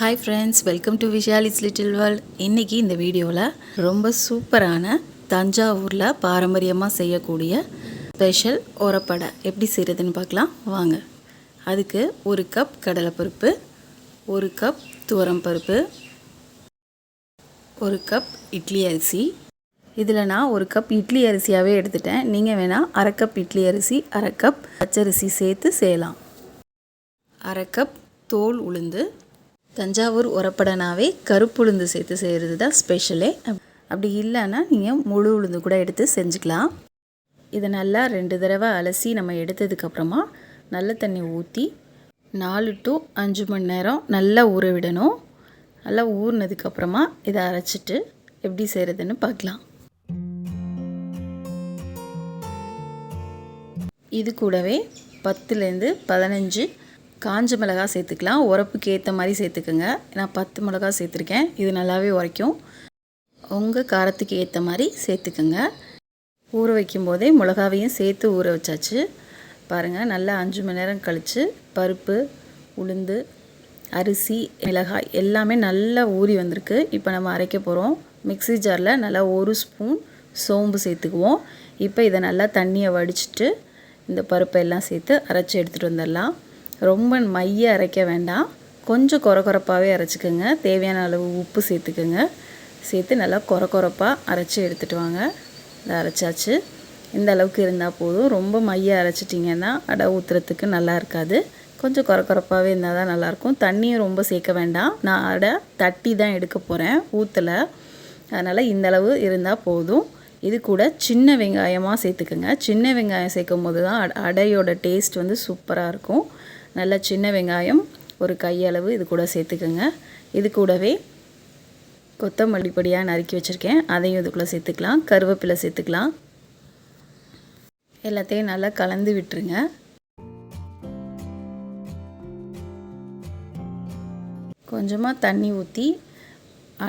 Hi friends, welcome to Vishali's little world. இன்றைக்கி இந்த வீடியோவில் ரொம்ப சூப்பரான தஞ்சாவூரில் பாரம்பரியமாக செய்யக்கூடிய ஸ்பெஷல் ஓரப்படை எப்படி செய்கிறதுன்னு பார்க்கலாம் வாங்க. அதுக்கு 1 கப் கடலைப்பருப்பு, 1 கப் துவரம்பருப்பு, 1 கப் இட்லி அரிசி. இதில் நான் 1 கப் இட்லி அரிசியாகவே எடுத்துட்டேன். நீங்கள் வேணால் 1/2 கப் இட்லி அரிசி, 1/2 கப் பச்சரிசி சேர்த்து செய்யலாம். 1/2 கப் தோல் உளுந்து. தஞ்சாவூர் உரப்படனாவே கருப்பு உளுந்து சேர்த்து செய்கிறது தான் ஸ்பெஷலே. அப்படி இல்லைன்னா நீங்கள் முழு உளுந்து கூட எடுத்து செஞ்சுக்கலாம். இதை நல்லா 2 தடவை அலசி நம்ம எடுத்ததுக்கப்புறமா நல்ல தண்ணி ஊற்றி 4 to 5 மணி நேரம் நல்லா ஊற விடணும். நல்லா ஊறினதுக்கப்புறமா இதை அரைச்சிட்டு எப்படி செய்கிறதுன்னு பார்க்கலாம். இது கூடவே 10லேருந்து 15 காஞ்ச மிளகா சேர்த்துக்கலாம். உரப்புக்கு ஏற்ற மாதிரி சேர்த்துக்குங்க. நான் 10 மிளகா சேர்த்துருக்கேன். இது நல்லாவே உரைக்கும். உங்கள் காரத்துக்கு ஏற்ற மாதிரி சேர்த்துக்குங்க. ஊற வைக்கும் போதே மிளகாவையும் சேர்த்து ஊற வச்சாச்சு. பாருங்கள், நல்லா 5 மணி நேரம் கழித்து பருப்பு, உளுந்து, அரிசி, மிளகாய் எல்லாமே நல்லா ஊறி வந்திருக்கு. இப்போ நம்ம அரைக்க போகிறோம். மிக்ஸி ஜாரில் நல்லா 1 ஸ்பூன் சோம்பு சேர்த்துக்குவோம். இப்போ இதை நல்லா தண்ணியை வடிச்சிட்டு இந்த பருப்பை எல்லாம் சேர்த்து அரைச்சி எடுத்துகிட்டு வந்துடலாம். ரொம்ப மைய அரைக்க வேண்டாம், கொஞ்சம் கொரகொரப்பாகவே அரைச்சிக்கோங்க. தேவையான அளவு உப்பு சேர்த்துக்கோங்க. சேர்த்து நல்லா கொரகொரப்பாக அரைச்சி எடுத்துகிட்டு வாங்க. இதை அரைச்சாச்சு. இந்த அளவுக்கு இருந்தால் போதும். ரொம்ப மைய அரைச்சிட்டிங்கன்னா அடை ஊற்றுறதுக்கு நல்லா இருக்காது. கொஞ்சம் கொரகொரப்பாகவே இருந்தால் தான் நல்லாயிருக்கும். தண்ணியும் ரொம்ப சேர்க்க வேண்டாம். நான் அடை தட்டி தான் எடுக்க போகிறேன், ஊற்றலை. அதனால் இந்த அளவு இருந்தால் போதும். இது கூட சின்ன வெங்காயமாக சேர்த்துக்கோங்க. சின்ன வெங்காயம் சேர்க்கும் போது தான் அடையோட டேஸ்ட் வந்து சூப்பராக இருக்கும். நல்ல சின்ன வெங்காயம் 1 கையளவு இது கூட சேர்த்துக்கோங்க. இது கூடவே கொத்தமல்லி பொடியாக நறுக்கி வச்சுருக்கேன், அதையும் இதுக்குள்ளே சேர்த்துக்கலாம். கருவேப்பிலை சேர்த்துக்கலாம். எல்லாத்தையும் நல்லா கலந்து விட்டுருங்க. கொஞ்சமாக தண்ணி ஊற்றி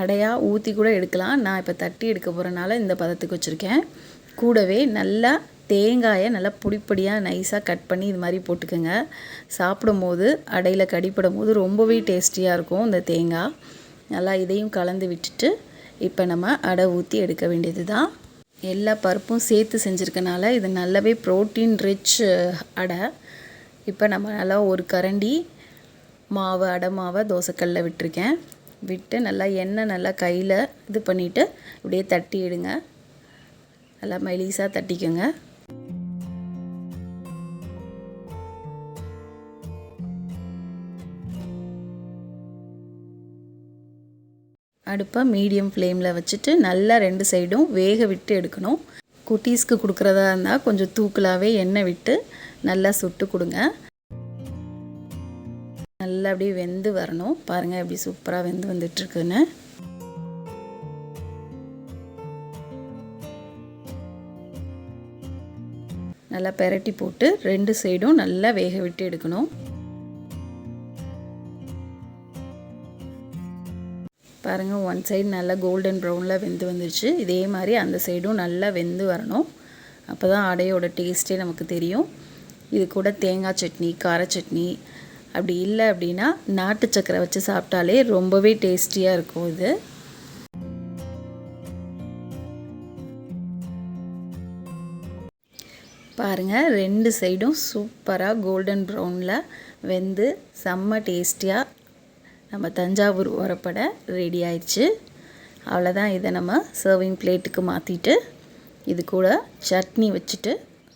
அடையாக ஊற்றி கூட எடுக்கலாம். நான் இப்போ தட்டி எடுக்க போகிறனால இந்த பதத்துக்கு வச்சுருக்கேன். கூடவே நல்லா தேங்காயை நல்லா பொடிப்பொடியாக நைஸாக கட் பண்ணி இது மாதிரி போட்டுக்கோங்க. சாப்பிடும் போது அடையில் கடிப்படும் போது ரொம்பவே டேஸ்டியாக இருக்கும் இந்த தேங்காய். நல்லா இதையும் கலந்து விட்டுட்டு இப்போ நம்ம அடை ஊற்றி எடுக்க வேண்டியது தான். எல்லா பருப்பும் சேர்த்து செஞ்சுருக்கனால இது நல்லாவே ப்ரோட்டீன் ரிச் அடை. இப்போ நம்ம நல்லா 1 கரண்டி மாவு, அடை மாவை தோசைக்கல்லில் விட்டுருக்கேன். விட்டு நல்லா எண்ணெய் நல்லா கையில் இது பண்ணிவிட்டு அப்படியே தட்டி எடுங்க. நல்லா மெலிசாக தட்டிக்கோங்க. அடுப்பை மீடியம் ஃப்ளேமில் வச்சுட்டு நல்லா 2 சைடும் வேக விட்டு எடுக்கணும். குட்டீஸ்க்கு கொடுக்குறதா இருந்தால் கொஞ்சம் தூக்கலாகவே எண்ணெய் விட்டு நல்லா சுட்டு கொடுங்க. நல்லா அப்படியே வெந்து வரணும். பாருங்கள் எப்படி சூப்பராக வெந்து வந்துட்டுருக்குன்னு. நல்லா பெரட்டி போட்டு 2 சைடும் நல்லா வேக விட்டு எடுக்கணும். பாருங்கள், 1 சைடு நல்லா கோல்டன் ப்ரௌனில் வெந்து வந்துருச்சு. இதே மாதிரி அந்த சைடும் நல்லா வெந்து வரணும். அப்போ தான் அடையோட டேஸ்ட்டே நமக்கு தெரியும். இது கூட தேங்காய் சட்னி, கார சட்னி, அப்படி இல்லை அப்படின்னா நாட்டு சக்கரை வச்சு சாப்பிட்டாலே ரொம்பவே டேஸ்டியாக இருக்கும். இது பாருங்கள், 2 சைடும் சூப்பராக கோல்டன் ப்ரௌனில் வெந்து செம்ம டேஸ்டியாக நம்ம தஞ்சாவூர் உரப்படை ரெடி ஆயிடுச்சு. அவ்வளோதான். இதை நம்ம சர்விங் பிளேட்டுக்கு மாற்றிட்டு இது கூட சட்னி வச்சுட்டு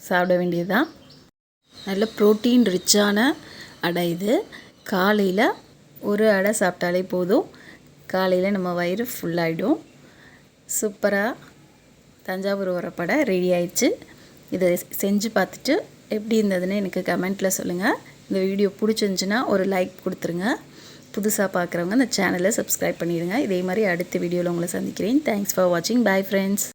சாப்பிட வேண்டியது தான். நல்ல ப்ரோட்டீன் ரிச்சான அடை இது. காலையில் 1 அடை சாப்பிட்டாலே போதும். காலையில் நம்ம வயிறு ஃபுல்லாகிடும். சூப்பராக தஞ்சாவூர் உரப்படை ரெடி ஆயிடுச்சு. இதை செஞ்சு பார்த்துட்டு எப்படி இருந்ததுன்னு எனக்கு கமெண்ட்டில் சொல்லுங்கள். இந்த வீடியோ பிடிச்சிருந்துச்சின்னா ஒரு லைக் கொடுத்துருங்க. புதுசாக பார்க்குறவங்க இந்த சேனலை சப்ஸ்கிரைப் பண்ணிடுங்க. இதே மாதிரி அடுத்த வீடியோவில் உங்களை சந்திக்கிறேன். தேங்க்ஸ் ஃபார் வாட்சிங். Bye friends.